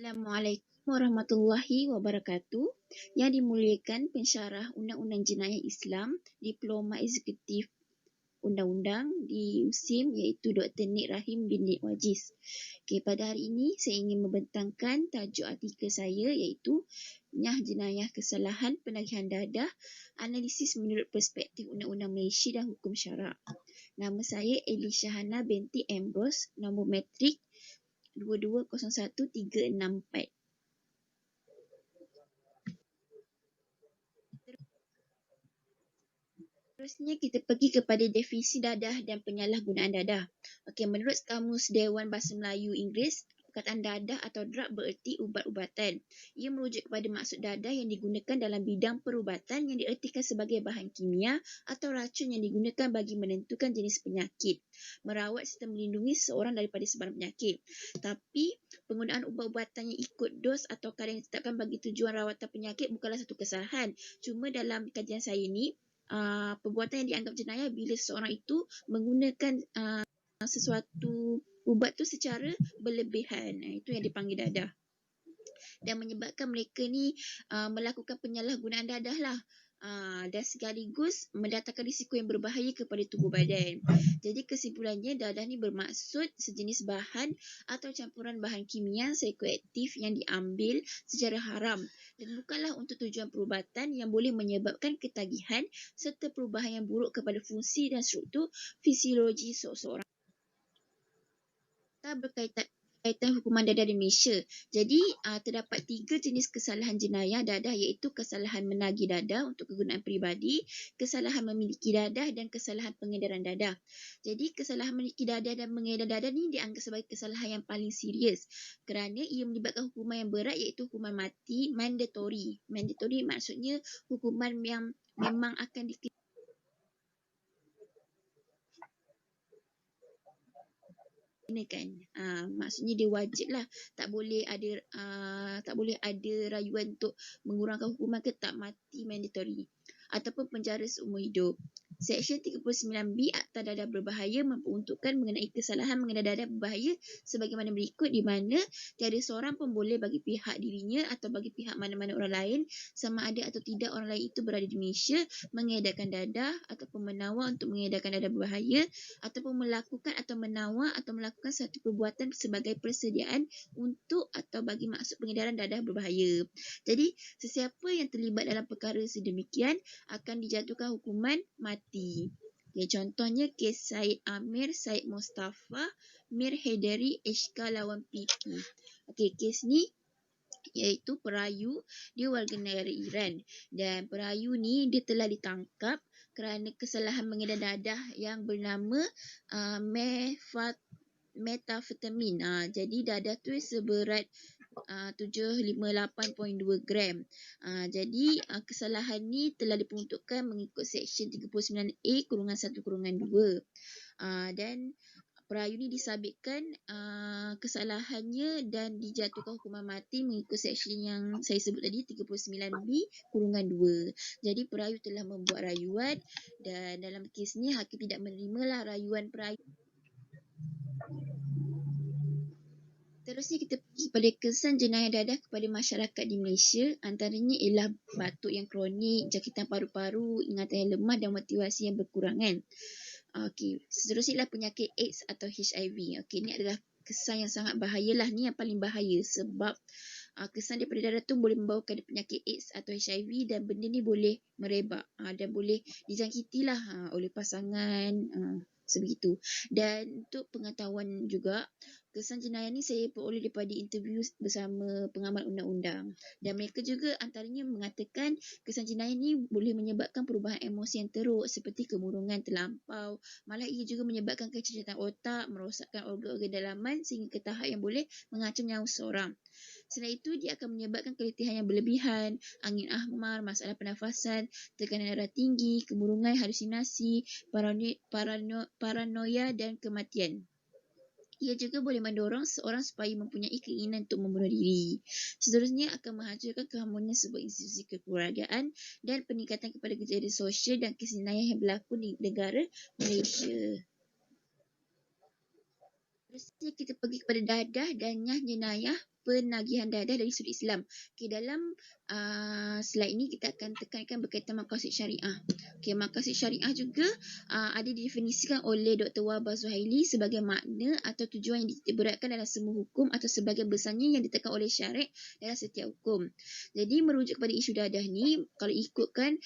Assalamualaikum warahmatullahi wabarakatuh. Yang dimuliakan pensyarah Undang-Undang Jenayah Islam, Diploma Eksekutif Undang-Undang di USIM iaitu Dr. Nik Rahim bin Nik Wajiz. Pada hari ini saya ingin membentangkan tajuk artikel saya iaitu Nyah Jenayah Kesalahan Penagihan Dadah, Analisis menurut Perspektif Undang-Undang Malaysia dan Hukum Syarak. Nama saya Eli Syahana binti Ambrose, nombor matrik 2201364. Terusnya kita pergi kepada definisi dadah dan penyalahgunaan dadah. Okey, menurut Kamus Dewan Bahasa Melayu Inggeris, perkataan dadah atau drug bererti ubat-ubatan. Ia merujuk kepada maksud dadah yang digunakan dalam bidang perubatan yang diertikan sebagai bahan kimia atau racun yang digunakan bagi menentukan jenis penyakit, merawat serta melindungi seseorang daripada sebarang penyakit. Tapi penggunaan ubat-ubatan yang ikut dos atau kadar yang ditetapkan bagi tujuan rawatan penyakit bukanlah satu kesalahan. Cuma dalam kajian saya ni, perbuatan yang dianggap jenayah bila seseorang itu menggunakan sesuatu ubat tu secara berlebihan. Itu yang dipanggil dadah. Dan menyebabkan mereka ni melakukan penyalahgunaan dadah lah. Dan sekaligus mendatangkan risiko yang berbahaya kepada tubuh badan. Jadi kesimpulannya, dadah ni bermaksud sejenis bahan atau campuran bahan kimia psikoaktif yang diambil secara haram dan bukanlah untuk tujuan perubatan yang boleh menyebabkan ketagihan serta perubahan yang buruk kepada fungsi dan struktur fisiologi seseorang. Kita berkaitan hukuman dadah di Malaysia. Jadi terdapat 3 jenis kesalahan jenayah dadah iaitu kesalahan menagih dadah untuk kegunaan peribadi, kesalahan memiliki dadah dan kesalahan pengedaran dadah. Jadi kesalahan memiliki dadah dan mengedar dadah ni dianggap sebagai kesalahan yang paling serius kerana ia melibatkan hukuman yang berat iaitu hukuman mati mandatory. Mandatory maksudnya hukuman yang memang akan dikenakan. Maksudnya dia wajib lah, tak boleh ada rayuan untuk mengurangkan hukuman ke tak mati mandatory ataupun penjara seumur hidup. Seksyen 39B Akta Dadah Berbahaya memperuntukkan mengenai kesalahan mengenai dadah berbahaya sebagaimana berikut, di mana tiada seorang pun boleh bagi pihak dirinya atau bagi pihak mana-mana orang lain, sama ada atau tidak orang lain itu berada di Malaysia, mengedarkan dadah ataupun menawar untuk mengedarkan dadah berbahaya ataupun melakukan atau menawar atau melakukan satu perbuatan sebagai persediaan untuk atau bagi maksud pengedaran dadah berbahaya. Jadi sesiapa yang terlibat dalam perkara sedemikian akan dijatuhkan hukuman mati. Okay, contohnya kes Syed Amir, Syed Mustafa, Mir Haidari, HK lawan PP. Okay, kes ni iaitu perayu, dia warga negara Iran dan perayu ni dia telah ditangkap kerana kesalahan mengedar dadah yang bernama metafetamin. Jadi dadah tu seberat 758.2 gram. Jadi kesalahan ni telah diperuntukkan mengikut Seksyen 39A-1-2. Dan perayu ni disabitkan kesalahannya dan dijatuhkan hukuman mati mengikut seksyen yang saya sebut tadi 39B-2. Jadi perayu telah membuat rayuan dan dalam kes ni hakim tidak menerimalah rayuan perayu. Terusnya kita pergi pada kesan jenayah dadah kepada masyarakat di Malaysia. Antaranya ialah batuk yang kronik, jangkitan paru-paru, ingatan yang lemah dan motivasi yang berkurangan. Okey, seterusnya ialah penyakit AIDS atau HIV. Okey, ini adalah kesan yang sangat bahayalah, ni yang paling bahaya sebab kesan daripada dadah tu boleh membawa kepada penyakit AIDS atau HIV dan benda ni boleh merebak dan boleh dijangkitilah oleh pasangan sebegitu. Dan untuk pengetahuan juga, kesan jenayah ni saya peroleh daripada interview bersama pengamal undang-undang dan mereka juga antaranya mengatakan kesan jenayah ni boleh menyebabkan perubahan emosi yang teruk seperti kemurungan terlampau, malah ia juga menyebabkan kecacatan otak, merosakkan organ-organ dalaman sehingga ke tahap yang boleh mengancam nyawa seseorang. Selain itu, dia akan menyebabkan keletihan yang berlebihan, angin ahmar, masalah pernafasan, tekanan darah tinggi, kemurungan, halusinasi, paranoia dan kematian. Ia juga boleh mendorong seorang supaya mempunyai keinginan untuk membunuh diri. Seterusnya akan menghancurkan keharmonian sebuah institusi kekeluargaan dan peningkatan kepada kejadian sosial dan kes jenayah yang berlaku di negara Malaysia. kita pergi kepada dadah dan nyah jenayah penagihan dadah dari sudut Islam. Dalam slide ini kita akan tekankan berkaitan maqasid syariah. Maqasid syariah juga ada didefinisikan oleh Dr. Wahbah Zuhaili sebagai makna atau tujuan yang dititikberatkan dalam semua hukum atau sebagian besarnya yang ditekan oleh syariat dalam setiap hukum. Jadi merujuk kepada isu dadah ni, kalau ikutkan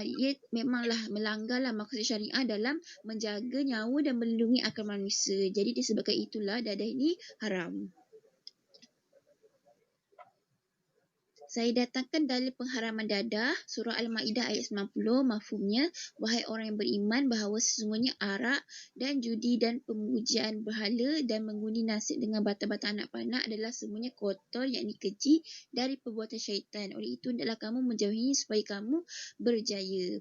ia memanglah melanggarlah maqasid syariah dalam menjaga nyawa dan melindungi akal manusia. Jadi disebabkan itulah dadah ini haram. Saya datangkan dalil pengharaman dadah, surah Al-Ma'idah ayat 90, mafhumnya, wahai orang yang beriman bahawa sesungguhnya arak dan judi dan pemujaan berhala dan mengundi nasib dengan bata-bata anak panah adalah semuanya kotor, yakni keji dari perbuatan syaitan. Oleh itu, hendaklah kamu menjauhinya supaya kamu berjaya.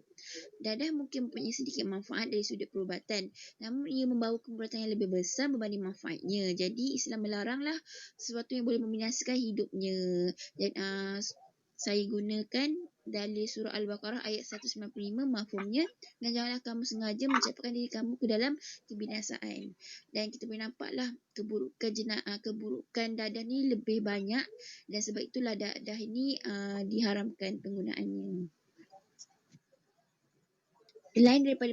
Dadah mungkin mempunyai sedikit manfaat dari sudut perubatan, namun ia membawa kemudaratan yang lebih besar berbanding manfaatnya. Jadi Islam melaranglah sesuatu yang boleh membinasakan hidupnya. Dan saya gunakan dalil surah Al-Baqarah ayat 195, mafhumnya, dan janganlah kamu sengaja mencapai diri kamu ke dalam kebinasaan. Dan kita boleh nampaklah keburukan dadah ni lebih banyak, dan sebab itulah dadah ini diharamkan penggunaannya. Selain daripada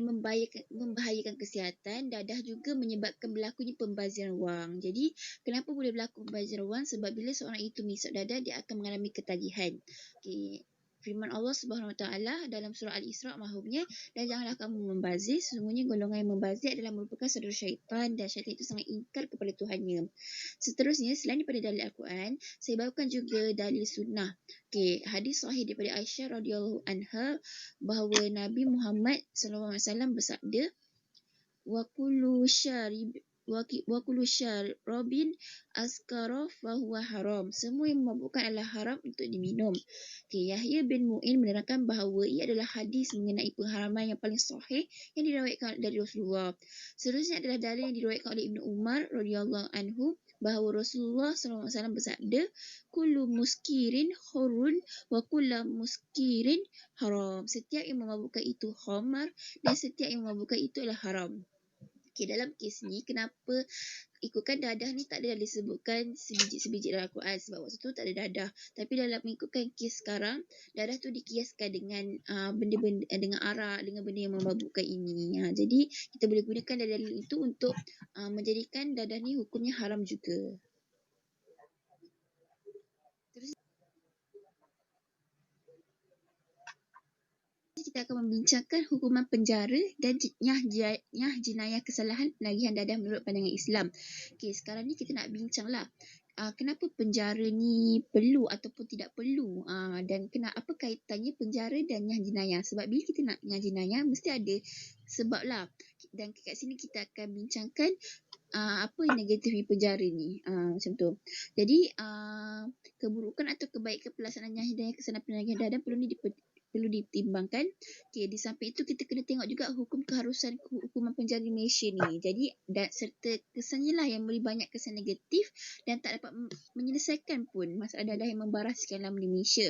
membahayakan kesihatan, dadah juga menyebabkan berlakunya pembaziran wang. Jadi, kenapa boleh berlaku pembaziran wang? Sebab bila seorang itu menghisap dadah, dia akan mengalami ketagihan. Firman Allah Subhanahu Wa Taala dalam surah Al-Isra' mahumnya, dan janganlah kamu membazir, sesungguhnya golongan yang membazir adalah merupakan saudara syaitan, dan syaitan itu sangat ingkar kepada Tuhannya. Seterusnya, selain daripada dalil Al-Quran, saya bawakan juga dalil sunnah. Hadis sahih daripada Aisyah radhiyallahu anha bahawa Nabi Muhammad SAW bersabda, wa kullu syarabin askara fahuwa haram. Semua yang memabukkan adalah haram untuk diminum. Yahya bin Mu'in menerangkan bahawa ia adalah hadis mengenai pengharaman yang paling sahih yang diriwayatkan dari Rasulullah. Seterusnya adalah dalil yang diriwayatkan oleh Ibnu Umar radhiyallahu anhu bahawa Rasulullah SAW bersabda, kullu muskirin hurun wa kullu muskirin haram. Setiap yang memabukkan itu khamar dan setiap yang memabukkan itu adalah haram. Dalam kes ni, kenapa ikutkan dadah ni tak ada disebutkan sebiji-sebiji dalam Al-Quran sebab waktu tu tak ada dadah. Tapi dalam mengikutkan kes sekarang, dadah tu dikiaskan dengan benda-benda dengan arak, dengan benda yang memabukkan ini. Jadi kita boleh gunakan dalil itu untuk menjadikan dadah ni hukumnya haram juga. Kita akan membincangkan hukuman penjara dan nyah jenayah kesalahan penagihan dadah menurut pandangan Islam. Sekarang ni kita nak bincanglah kenapa penjara ni perlu ataupun tidak perlu, dan apa kaitannya penjara dan nyah jenayah. Sebab bila kita nak nyah jenayah mesti ada sebab lah. Dan kat sini kita akan bincangkan apa yang negatif di penjara ni, macam tu. Jadi keburukan atau kebaikan pelaksanaan nyah jenayah kesalahan penagihan dadah perlu ditimbangkan. Di samping itu kita kena tengok juga hukum keharusan hukuman penjara di Malaysia ni. Jadi serta kesannya lah yang beri banyak kesan negatif dan tak dapat menyelesaikan pun masalah dadah yang membaraskan dalam di Malaysia.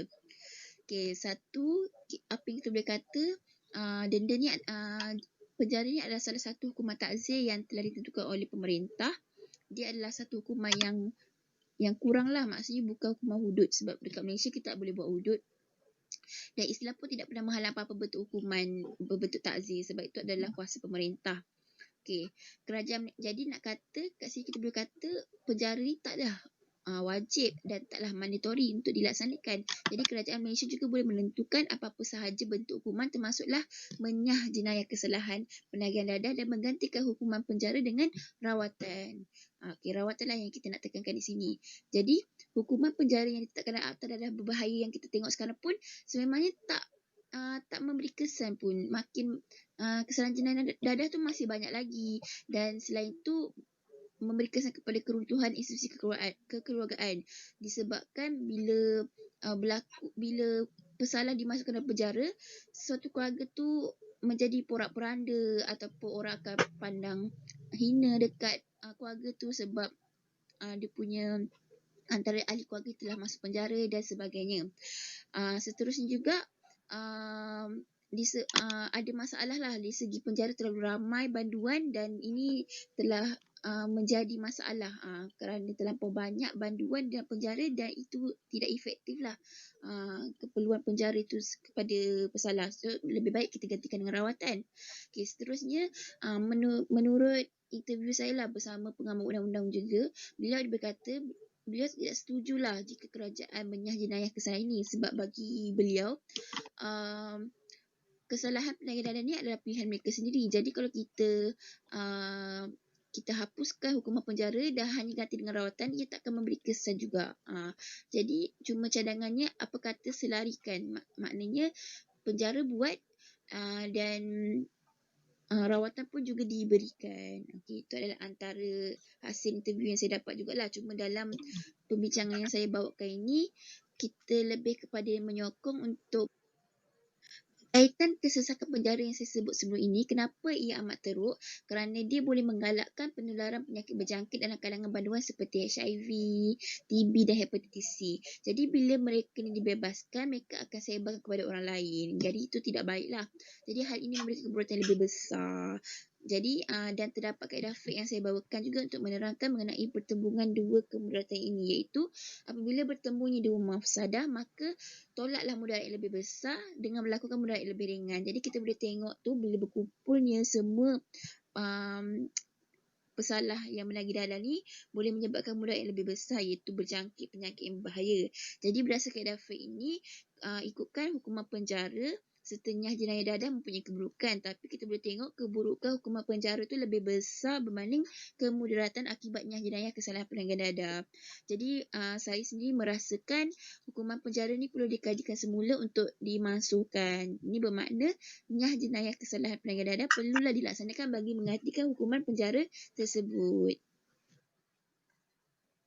Satu, apa yang kita boleh kata, denda ni, penjara ni adalah salah satu hukuman takzir yang telah ditentukan oleh pemerintah. Dia adalah satu hukuman yang kurang lah, maksudnya bukan hukuman hudud, sebab dekat Malaysia kita tak boleh buat hudud. Dan Islam pun tidak pernah menghalang apa-apa bentuk hukuman berbentuk takzir sebab itu adalah kuasa pemerintah. Kerajaan, jadi nak kata kat sini kita boleh kata penjara ni tak dah wajib dan taklah mandatory untuk dilaksanakan. Jadi kerajaan Malaysia juga boleh menentukan apa-apa sahaja bentuk hukuman termasuklah menyah jenayah kesalahan penagihan dadah dan menggantikan hukuman penjara dengan rawatan. Rawatanlah yang kita nak tekankan di sini. Jadi hukuman penjara yang ditetapkan dalam Akta Dadah Berbahaya yang kita tengok sekarang pun sebenarnya tak memberi kesan pun. Makin kesalahan jenayah dadah tu masih banyak lagi, dan selain itu memberi kesan kepada keruntuhan institusi kekeluargaan disebabkan bila pesalah dimasukkan dalam penjara, suatu keluarga tu menjadi porak-poranda ataupun orang akan pandang hina dekat keluarga tu sebab dia punya antara ahli keluarga telah masuk penjara dan sebagainya. Seterusnya juga ada masalah lah di segi penjara, terlalu ramai banduan dan ini telah menjadi masalah kerana terlampau banyak banduan dalam penjara dan itu tidak efektif lah keperluan penjara itu kepada pesalah. So, lebih baik kita gantikan dengan rawatan. Okay, seterusnya menurut interview saya lah bersama pengamal undang-undang juga, beliau berkata beliau tidak setujulah jika kerajaan menyah jenayah kesalahan ini sebab bagi beliau kesalahan penanganan ni adalah pilihan mereka sendiri. Jadi kalau kita hapuskan hukuman penjara dan hanya ganti dengan rawatan, ia tak akan memberi kesan juga. Jadi cuma cadangannya apa kata selarikan. Maknanya penjara buat dan rawatan pun juga diberikan. Okay, itu adalah antara hasil interview yang saya dapat jugalah. Cuma dalam pembincangan yang saya bawakan ini, kita lebih kepada menyokong untuk kaitan kesesakan penjara yang saya sebut sebelum ini, kenapa ia amat teruk? Kerana dia boleh menggalakkan penularan penyakit berjangkit dalam kalangan banduan seperti HIV, TB dan hepatitis C. Jadi bila mereka ni dibebaskan, mereka akan sebarkan kepada orang lain. Jadi itu tidak baiklah. Jadi hal ini memberi keberatan lebih besar. Jadi dan terdapat kaedah fiqh yang saya bawakan juga untuk menerangkan mengenai pertembungan dua kemudaratan ini, iaitu apabila bertembungnya dua mafsadah, maka tolaklah mudarat yang lebih besar dengan melakukan mudarat yang lebih ringan. Jadi kita boleh tengok tu bila berkumpulnya semua pesalah yang menagih dalam ni boleh menyebabkan mudarat yang lebih besar, iaitu berjangkit penyakit yang berbahaya. Jadi berdasarkan kaedah fiqh ini, ikutkan hukuman penjara serta nyah jenayah dadah mempunyai keburukan, tapi kita boleh tengok keburukan hukuman penjara tu lebih besar berbanding kemudaratan akibat nyah jenayah kesalahan penanganan dadah. Jadi saya sendiri merasakan hukuman penjara ni perlu dikajikan semula untuk dimasukkan. Ini bermakna nyah jenayah kesalahan penanganan dadah perlulah dilaksanakan bagi menggantikan hukuman penjara tersebut.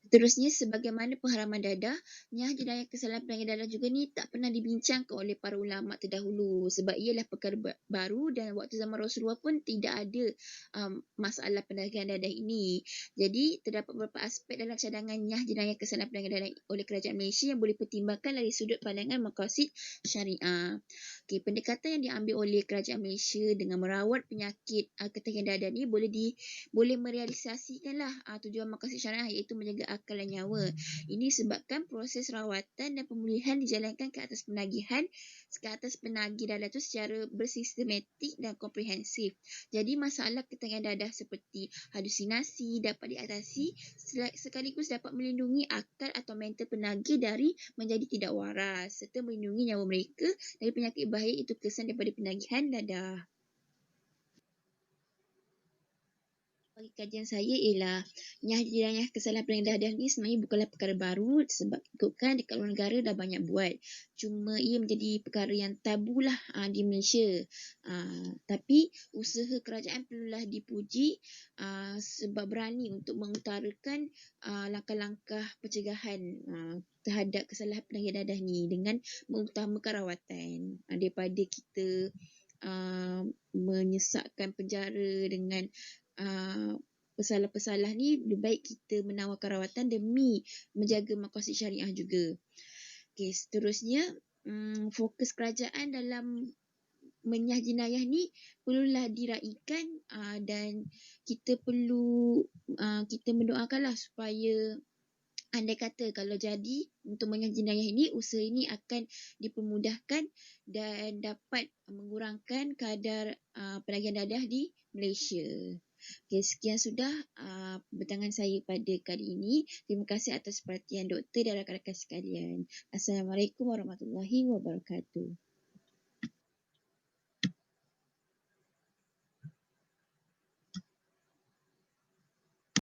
Seterusnya, sebagaimana pengharaman dadah, nyah jenayah kesalahan penanganan dadah juga ni tak pernah dibincangkan oleh para ulama terdahulu sebab ialah perkara baru dan waktu zaman Rasulullah pun tidak ada masalah penanganan dadah ini. Jadi, terdapat beberapa aspek dalam cadangan nyah jenayah kesalahan penanganan dadah oleh kerajaan Malaysia yang boleh pertimbangkan dari sudut pandangan maqasid syariah. Okay, pendekatan yang diambil oleh kerajaan Malaysia dengan merawat penyakit ketangan dadah ni boleh merealisasikanlah tujuan maqasid syariah, iaitu menjaga akal dan nyawa. Ini sebabkan proses rawatan dan pemulihan dijalankan ke atas penagih dadah tu secara bersistematik dan komprehensif. Jadi masalah ketangan dadah seperti halusinasi dapat diatasi sekaligus dapat melindungi akal atau mental penagih dari menjadi tidak waras serta melindungi nyawa mereka dari penyakit bahaya, itu kesan daripada penagihan dadah. Bagi kajian saya ialah nyah jenayah kesalahan penanganan dadah ni sebenarnya bukanlah perkara baru sebab ikutkan dekat luar negara dah banyak buat. Cuma ia menjadi perkara yang tabu lah di Malaysia. Tapi usaha kerajaan perlulah dipuji sebab berani untuk mengutarakan langkah-langkah pencegahan terhadap kesalahan penanganan dadah ni dengan mengutamakan rawatan daripada kita menyesakkan penjara dengan pesalah-pesalah ni. Lebih baik kita menawarkan rawatan demi menjaga maqasid syariah juga. Okay, seterusnya fokus kerajaan dalam menyah jenayah ni perlulah diraikan dan kita mendoakanlah supaya andai kata kalau jadi untuk menyah jenayah ini, usaha ini akan dipermudahkan dan dapat mengurangkan kadar penagihan dadah di Malaysia. Okay, sekian sudah pembentangan saya pada kali ini. Terima kasih atas perhatian doktor dan rakan-rakan sekalian. Assalamualaikum warahmatullahi wabarakatuh.